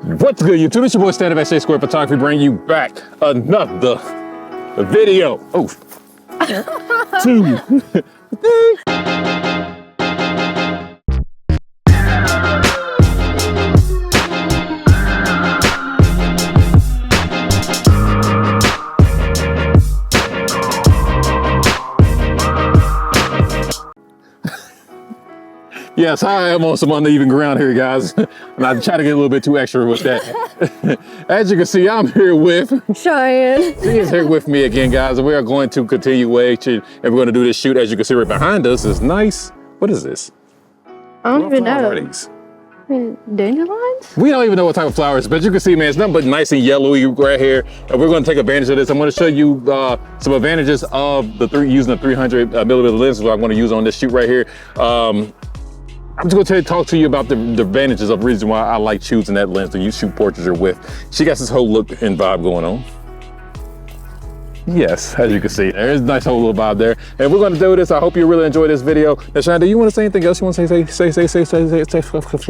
What's good, YouTube? It's your boy Stand Up SA Square Photography, bringing you back another video. Oh, two. Yes, I am on some uneven ground here, guys. And I try to get a little bit too extra with that. As you can see, I'm here with Cheyenne. She is here with me again, guys, and we are going to continuation, and we're going to do this shoot. As you can see right behind us is nice. What is this? I don't even know. What are these? Dandelions? We don't even know what type of flowers, but you can see, man, it's nothing but nice and yellowy right here. And we're going to take advantage of this. I'm going to show you some advantages of using the 300 millimeter lens, that I'm going to use on this shoot right here. I'm just gonna talk to you about the advantages of the reason why I like choosing that lens to shoot portraiture with. She got this whole look and vibe going on. Yes, as you can see, there's a nice whole little vibe there. And we're gonna do this. I hope you really enjoy this video. Now, Shine, do you wanna say anything else? You wanna say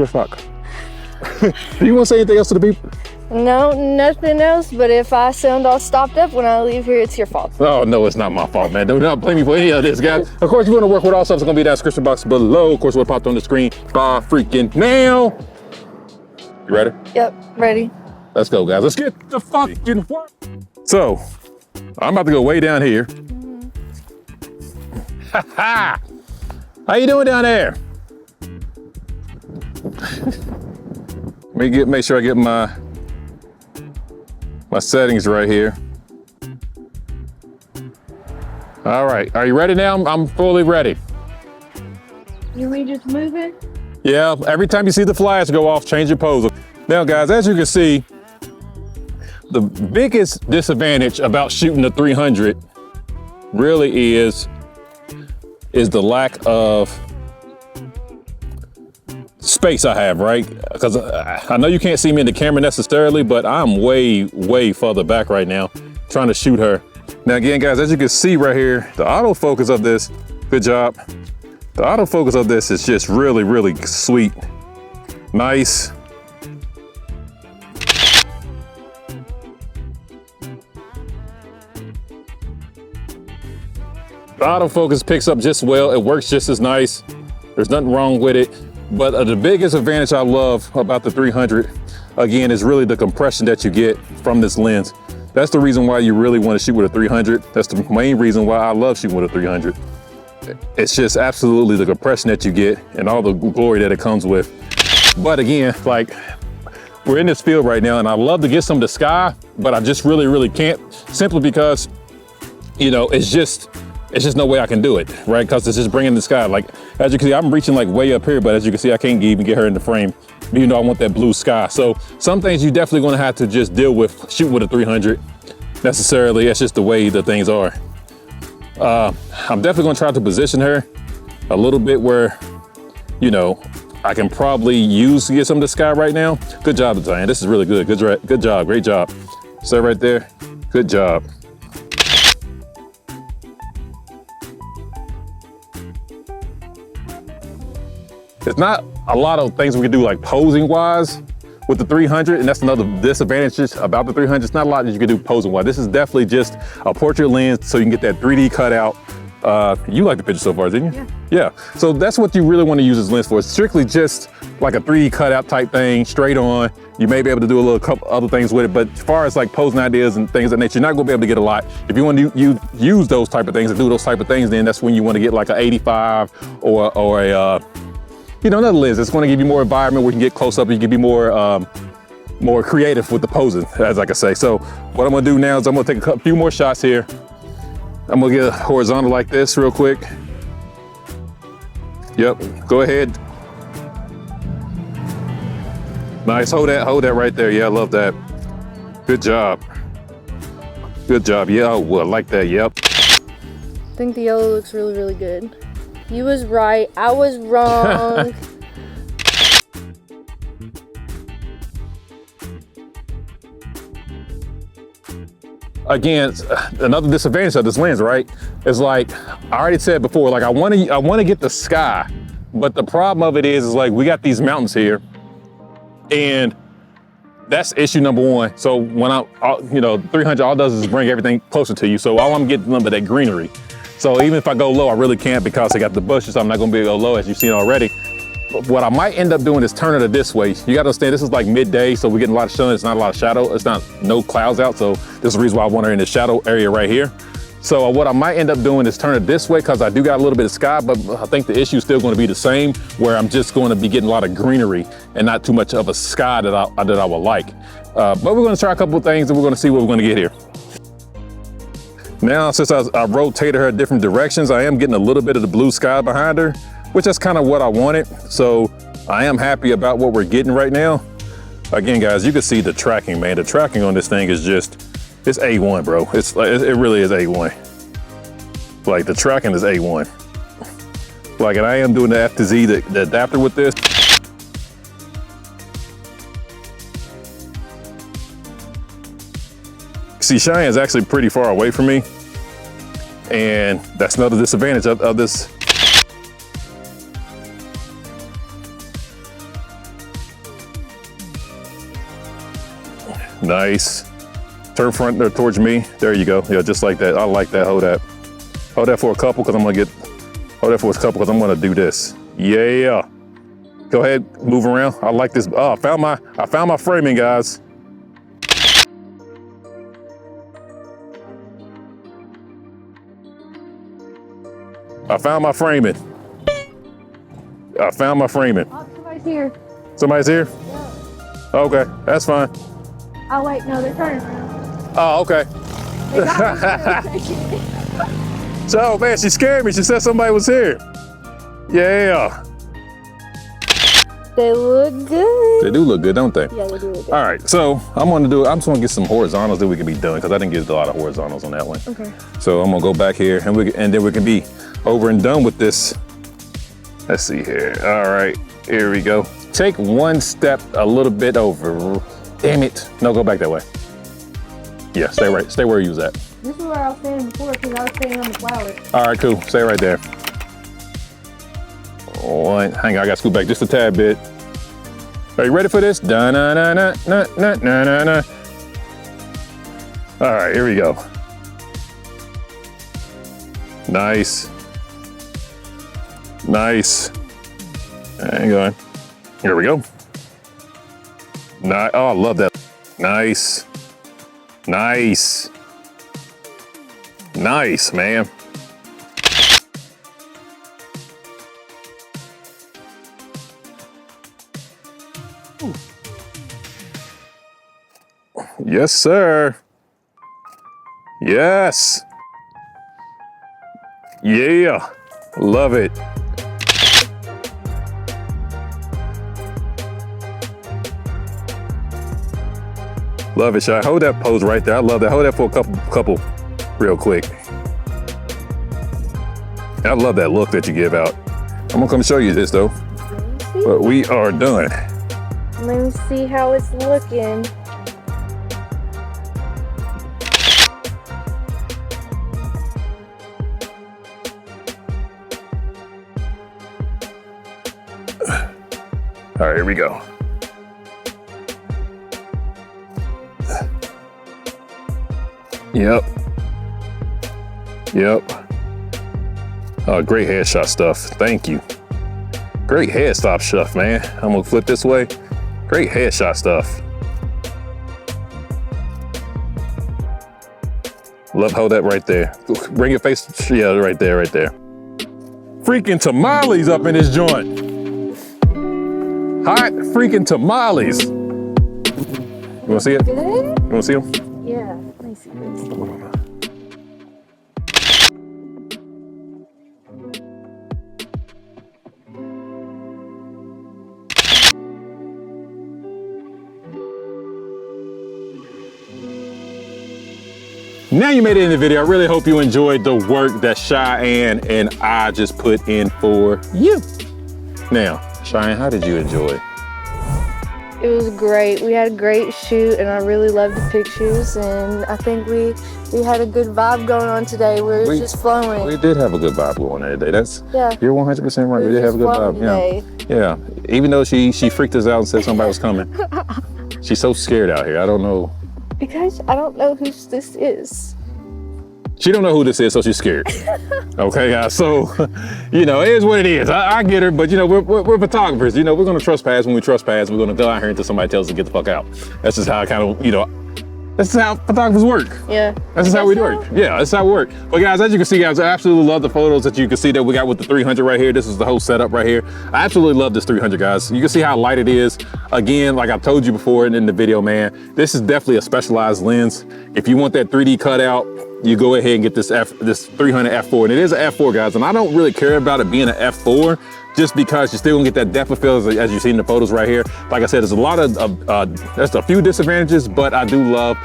fuck? Do you wanna say anything else to the people? No, nothing else, but if I sound all stopped up when I leave here, it's your fault. Oh, no, it's not my fault, man. Do not blame me for any of this, guys. Of course, you wanna work with all stuff. It's gonna be in the description box below. Of course, what popped on the screen by freaking now. You ready? Yep, ready. Let's go, guys. Let's get the fucking work. So, I'm about to go way down here. Ha! How you doing down there? Let me make sure I get my settings right here. All right, are you ready now? I'm fully ready. You me just moving? Yeah, every time you see the flash go off, change your pose. Now, guys, as you can see, the biggest disadvantage about shooting the 300 really is the lack of space I have, right? Because I know you can't see me in the camera necessarily, but I'm way further back right now trying to shoot her. Now again, guys, as you can see right here, the autofocus of this, good job. The autofocus of this is just really sweet. Nice. The autofocus picks up just well. It works just as nice. There's nothing wrong with it. But the biggest advantage I love about the 300, again, is really the compression that you get from this lens. That's the reason why you really want to shoot with a 300. That's the main reason why I love shooting with a 300. It's just absolutely the compression that you get and all the glory that it comes with. But again, like, we're in this field right now and I love to get some of the sky, but I just really can't, simply because, you know, it's just no way I can do it, right? Because it's just bringing the sky. Like, as you can see, I'm reaching like way up here, but as you can see, I can't even get her in the frame, even though I want that blue sky. So some things you definitely gonna have to just deal with shooting with a 300 necessarily. That's just the way the things are. I'm definitely gonna try to position her a little bit where, you know, I can probably use to get some of the sky right now. Good job, Diane. This is really good. Good job, great job. Stay right there, good job. There's not a lot of things we can do like posing wise with the 300, and that's another disadvantage about the 300. It's not a lot that you can do posing wise. This is definitely just a portrait lens so you can get that 3D cutout. You like the picture so far, didn't you? Yeah. So that's what you really want to use this lens for. It's strictly just like a 3D cutout type thing, straight on. You may be able to do a little couple other things with it, but as far as like posing ideas and things of that nature, you're not gonna be able to get a lot. If you want to use those type of things and do those type of things, then that's when you want to get like an 85 or a you know, another lens. It's going to give you more environment where you can get close up and you can be more creative with the posing, as I can say. So what I'm going to do now is I'm going to take a few more shots here. I'm going to get horizontal like this real quick. Yep, go ahead. Nice, hold that right there. Yeah, I love that. Good job. Good job. Yeah, I like that. Yep. I think the yellow looks really good. You was right, I was wrong. Again, another disadvantage of this lens, right? Is like, I already said before, like I want to get the sky, but the problem of it is like we got these mountains here, and that's issue number one. So when you know, 300, all it does is bring everything closer to you. So all I'm getting is that greenery. So even if I go low, I really can't because I got the bushes, so I'm not gonna be able to go low as you've seen already. But what I might end up doing is turning it this way. You gotta understand, this is like midday, so we're getting a lot of sun, it's not a lot of shadow, it's not no clouds out, so this is the reason why I want her in the shadow area right here. So what I might end up doing is turn it this way because I do got a little bit of sky, but I think the issue is still gonna be the same, where I'm just gonna be getting a lot of greenery and not too much of a sky that I would like. But we're gonna try a couple of things and we're gonna see what we're gonna get here. Now, since I rotated her different directions, I am getting a little bit of the blue sky behind her, which is kind of what I wanted. So I am happy about what we're getting right now. Again, guys, you can see the tracking, man. The tracking on this thing is just, it's A1, bro. It really is A1. Like, the tracking is A1. Like, and I am doing the F to Z, the adapter with this. See, Cheyenne is actually pretty far away from me. And that's another disadvantage of this. Nice. Turn front there towards me. There you go. Yeah, just like that. I like that. Hold that. Hold that for a couple because I'm gonna get. Hold that for a couple because I'm gonna do this. Yeah. Go ahead, move around. I like this. Oh, I found my framing, guys. I found my framing. I found my framing. Oh, somebody's here. Somebody's here? Yeah. Okay, that's fine. Oh wait, no, they're turning around. Oh, okay. They got me. So, man, she scared me. She said somebody was here. Yeah. They look good. They do look good, don't they? Yeah, they do look good. All right, so I'm just gonna get some horizontals that we can be doing because I didn't get a lot of horizontals on that one. Okay. So I'm gonna go back here and then we can be over and done with this. Let's see here. All right, here we go. Take one step a little bit over. Damn it. No, go back that way. Yeah, stay right. Stay where you was at. This is where I was standing before because I was standing on the flowers. All right, cool. Stay right there. One. Hang on, I gotta scoot back just a tad bit. Are you ready for this? Da na na na na na na na na. All right, here we go. Nice. Nice. Hang on. Here we go. Nice. Oh, I love that. Nice. Nice. Nice, man. Yes, sir. Yes. Yeah. Love it. Love it, Shy. Hold that pose right there. I love that. Hold that for a couple real quick. I love that look that you give out. I'm gonna come show you this though. But we are done. Let me see how it's looking. All right, here we go. Yep. Yep. Oh, great headshot stuff. Thank you. Great headstop stuff, man. I'm gonna flip this way. Great headshot stuff. Love, hold that right there. Bring your face, yeah, right there, right there. Freaking tamales up in this joint. Hot freaking tamales. You wanna see it? Good? You wanna see them? Yeah, let me see this. Now you made it in the video. I really hope you enjoyed the work that Cheyenne and I just put in for you. Now, Cheyenne, how did you enjoy it? It was great. We had a great shoot and I really loved the pictures and I think we had a good vibe going on today. We were just flowing. We did have a good vibe going on today. Yeah. You're 100% right. We did have a good vibe. Today. Yeah. Even though she freaked us out and said somebody was coming. She's so scared out here. I don't know. Because I don't know who this is. She don't know who this is, so she's scared. Okay, guys. So, you know, it is what it is. I get her, but you know, we're photographers. You know, we're gonna trespass when we trespass. We're gonna go out here until somebody tells us to get the fuck out. That's just how I kind of, you know, that's just how photographers work. Yeah. That's just how we work. Yeah, that's how we work. But guys, as you can see, guys, I absolutely love the photos that you can see that we got with the 300 right here. This is the whole setup right here. I absolutely love this 300, guys. You can see how light it is. Again, like I've told you before in the video, man, this is definitely a specialized lens. If you want that 3D cutout, you go ahead and get this 300 f4, and it is an f4, guys. And I don't really care about it being an f4, just because you're still gonna get that depth of field as you see in the photos right here. Like I said, there's a lot of, there's a few disadvantages, but I do love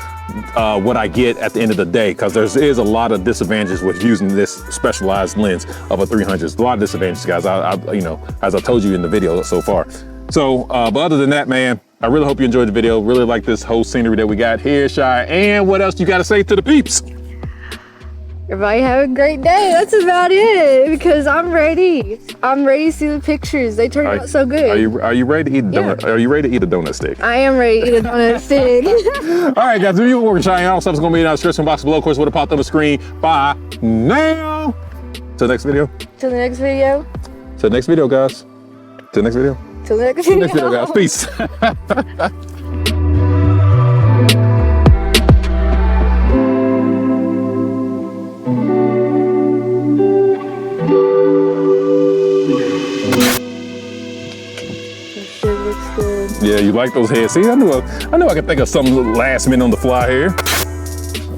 what I get at the end of the day, because there is a lot of disadvantages with using this specialized lens of a 300. There's a lot of disadvantages, guys. You know, as I told you in the video so far. So, but other than that, man, I really hope you enjoyed the video. Really like this whole scenery that we got here, Shy. And what else you gotta say to the peeps? Everybody have a great day. That's about it, because I'm ready. I'm ready to see the pictures. They turned out so good. Are you ready to eat a donut? Are you ready to eat a donut stick? I am ready to eat a donut stick. All right, guys, if you want to try all stuff's gonna be in the description box below. Of course, would have popped on the screen. Bye now. Till the next video. Till the next video. Till the next video, guys. Till the next video. Till the next Till the video. next video, guys. Peace. Yeah, you like those heads. See, I knew I could think of something last minute on the fly here.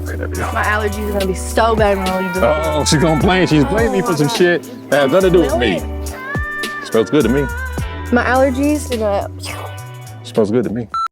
Okay, there we go. My allergies are gonna be so bad when I leave the Oh, she's gonna blame. She's blaming me for some shit that has nothing to do with me. Smells good to me. My allergies are gonna. Smells good to me.